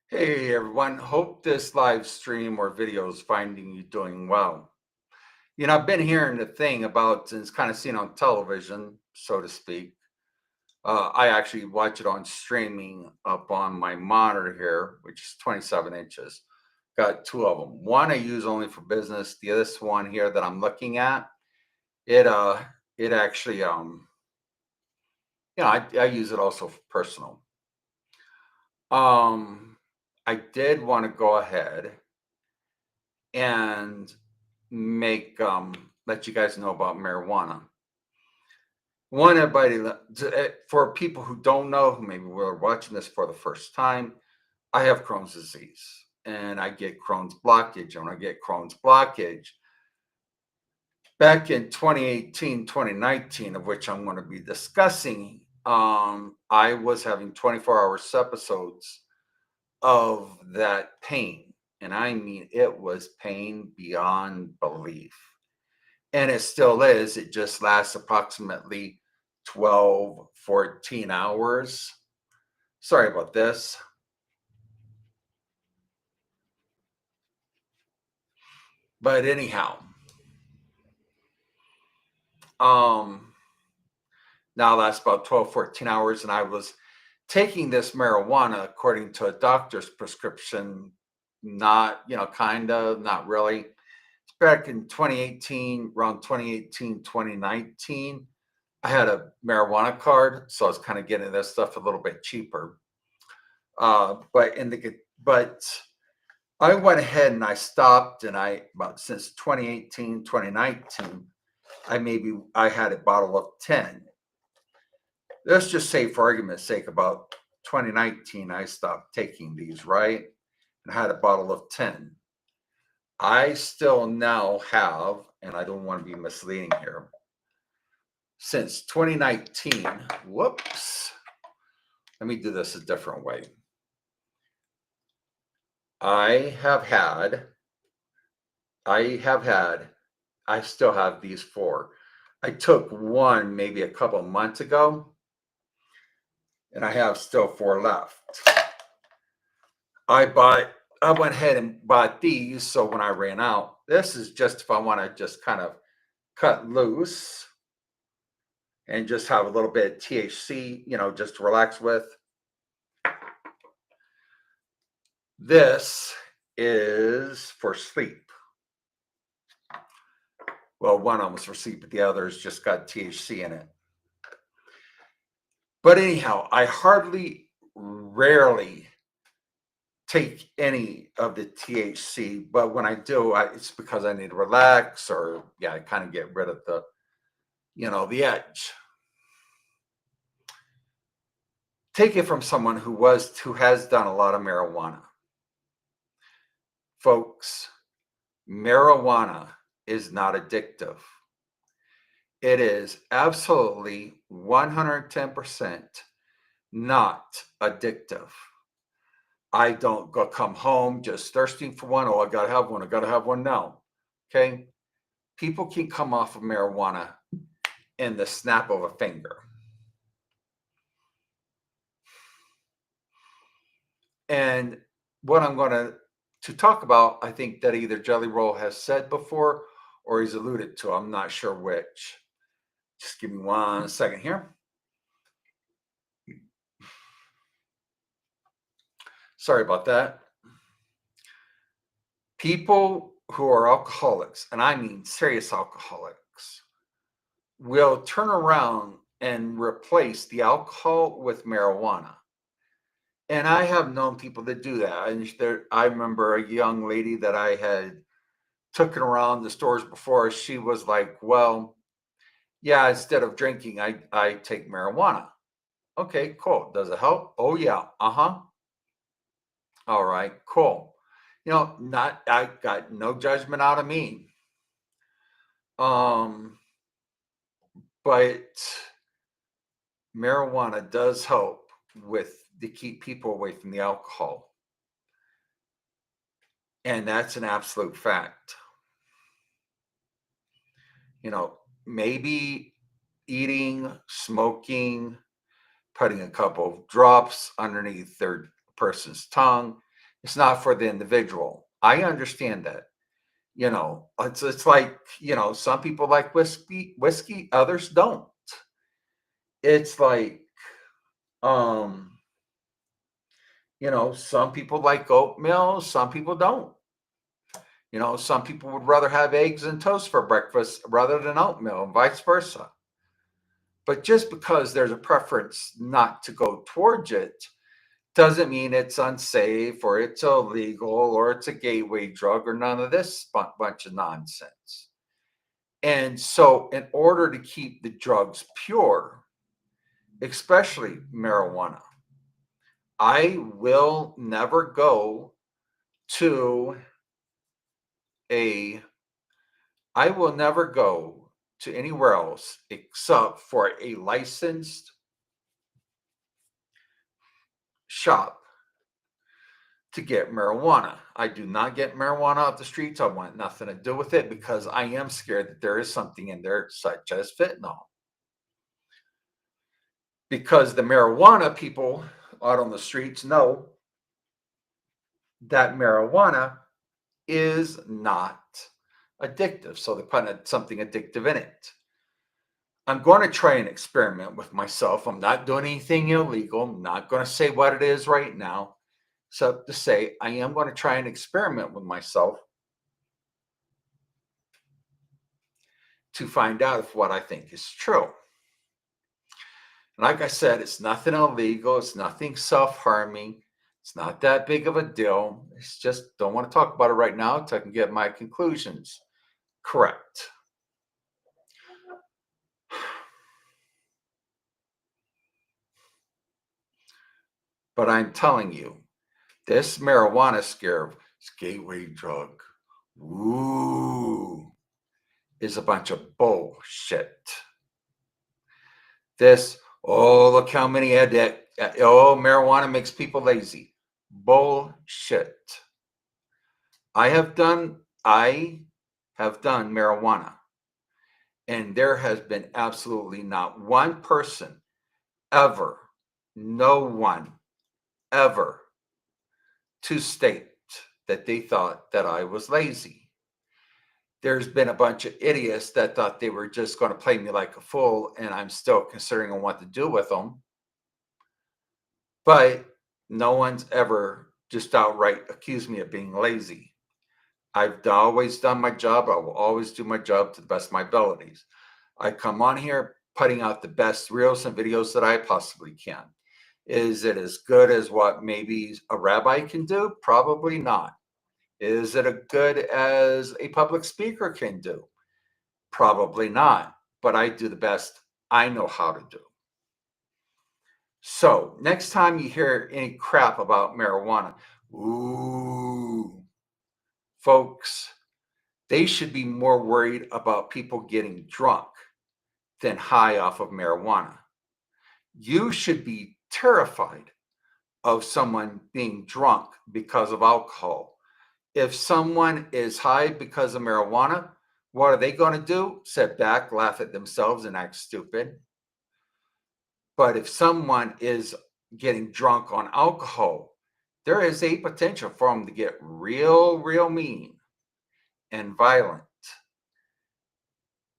Hey everyone, hope this live stream or video is finding you doing well. I've been hearing the thing about, and it's kind of seen on television, so to speak. I actually watch it on streaming up on my monitor here, which is 27 inches. Got two of them. One I use only for business. The other one here that I'm looking at, it uh, it actually I use it also for personal. Um, I did want to go ahead and make let you guys know about marijuana. One, everybody for people who don't know, who maybe were watching this for the first time, I have Crohn's disease and I get Crohn's blockage. And when I get Crohn's blockage, back in 2018, 2019, of which I'm going to be discussing, I was having 24-hour episodes of that pain. And I mean, it was pain beyond belief. And it still is. It just lasts approximately 12, 14 hours. Sorry about this. But anyhow, um, now lasts about 12, 14 hours. And I was taking this marijuana according to a doctor's prescription, not, kind of, not really. It's back in 2018, around 2018, 2019. I had a marijuana card, so I was kind of getting this stuff a little bit cheaper. But I went ahead and I stopped, and about since 2018, 2019, I had a bottle of 10. Let's just say, for argument's sake, about 2019, I stopped taking these, right? And I had a bottle of 10. I still now have, and I don't want to be misleading here, since 2019, whoops, let me do this a different way. I still have these four. I took one maybe a couple of months ago, and I have still four left. I went ahead and bought these, so when I ran out, this is just if I want to just kind of cut loose and just have a little bit of THC, just to relax with. This is for sleep. Well, one of them was for sleep, but the other's just got THC in it. But anyhow, I rarely take any of the THC, but when I do, it's because I need to relax, or I kind of get rid of the edge. Take it from someone who has done a lot of marijuana. Folks, marijuana is not addictive. It is absolutely 110% not addictive. I don't come home just thirsting for one. Oh, I gotta have one. I gotta have one now. Okay. People can come off of marijuana in the snap of a finger. And what I'm going to talk about, I think that either Jelly Roll has said before or he's alluded to. I'm not sure which. Just give me 1 second here. Sorry about that. People who are alcoholics, and I mean serious alcoholics, will turn around and replace the alcohol with marijuana. And I have known people that do that. I remember a young lady that I had taken around the stores before. She was like, well, yeah, instead of drinking, I take marijuana. Okay, cool. Does it help? Oh, yeah. Uh-huh. All right, cool. I got no judgment out of me. But marijuana does help to keep people away from the alcohol. And that's an absolute fact. Maybe eating, smoking, putting a couple of drops underneath their person's tongue, It's not for the individual. I understand that. It's like, some people like whiskey, others don't. It's like, um, some people like oatmeal, some people don't. Some people would rather have eggs and toast for breakfast rather than oatmeal, and vice versa. But just because there's a preference not to go towards it doesn't mean it's unsafe or it's illegal or it's a gateway drug or none of this bunch of nonsense. And so, in order to keep the drugs pure, especially marijuana, I will never go to a I will never go to anywhere else except for a licensed shop to get marijuana. I do not get marijuana off the streets. I want nothing to do with it because I am scared that there is something in there such as fentanyl. Because the marijuana people out on the streets know that marijuana is not addictive. So they're putting something addictive in it. I'm going to try and experiment with myself. I'm not doing anything illegal. I'm not going to say what it is right now, except to say I am going to try and experiment with myself to find out if what I think is true. Like I said, it's nothing illegal. It's nothing self-harming. It's not that big of a deal. It's just don't want to talk about it right now until I can get my conclusions correct. But I'm telling you, this marijuana scare, this gateway drug, ooh, is a bunch of bullshit. This, oh, look how many had that. Oh, marijuana makes people lazy. Bullshit. I have done marijuana, and there has been absolutely not one person ever, no one ever, to state that they thought that I was lazy. There's been a bunch of idiots that thought they were just going to play me like a fool, and I'm still considering on what to do with them. But no one's ever just outright accused me of being lazy. I've always done my job. I will always do my job to the best of my abilities. I come on here putting out the best reels and videos that I possibly can. Is it as good as what maybe a rabbi can do? Probably not. Is it as good as a public speaker can do? Probably not. But I do the best I know how to do. So next time you hear any crap about marijuana, ooh, folks, they should be more worried about people getting drunk than high off of marijuana. You should be terrified of someone being drunk because of alcohol. If someone is high because of marijuana, what are they going to do? Sit back, laugh at themselves, and act stupid. But if someone is getting drunk on alcohol, there is a potential for them to get real, real mean and violent.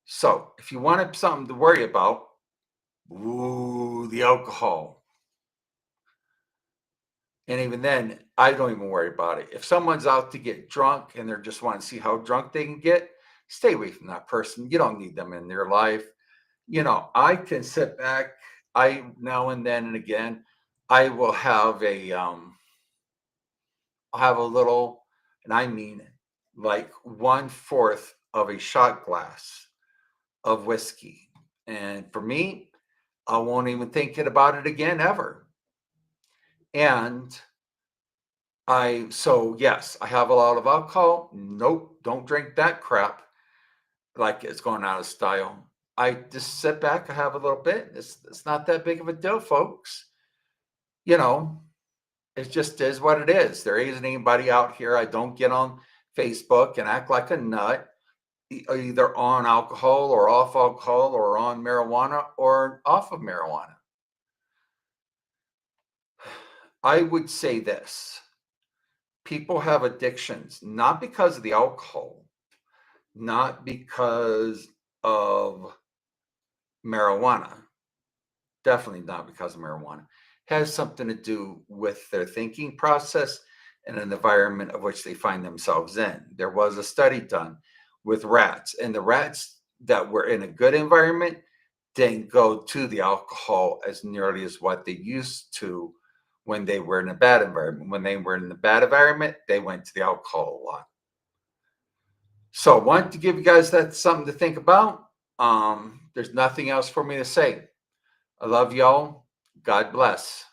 So if you wanted something to worry about, ooh, the alcohol. And even then, I don't even worry about it. If someone's out to get drunk and they're just wanting to see how drunk they can get, stay away from that person. You don't need them in your life. I can sit back. I now and then and again, I will have I'll have a little, and I mean like 1/4 of a shot glass of whiskey. And for me, I won't even think about it again ever. And so yes, I have a lot of alcohol. Nope, don't drink that crap like it's going out of style. I just sit back, I have a little bit. It's not that big of a deal, folks. You know, it just is what it is. There isn't anybody out here. I don't get on Facebook and act like a nut, either on alcohol or off alcohol or on marijuana or off of marijuana. I would say this. People have addictions, not because of the alcohol, not because of marijuana, definitely not because of marijuana. Has something to do with their thinking process and an environment of which they find themselves in. There was a study done with rats, and the rats that were in a good environment didn't go to the alcohol as nearly as what they used to when they were in a bad environment. When they were in a bad environment, they went to the alcohol a lot. So I wanted to give you guys that something to think about. There's nothing else for me to say. I love y'all. God bless.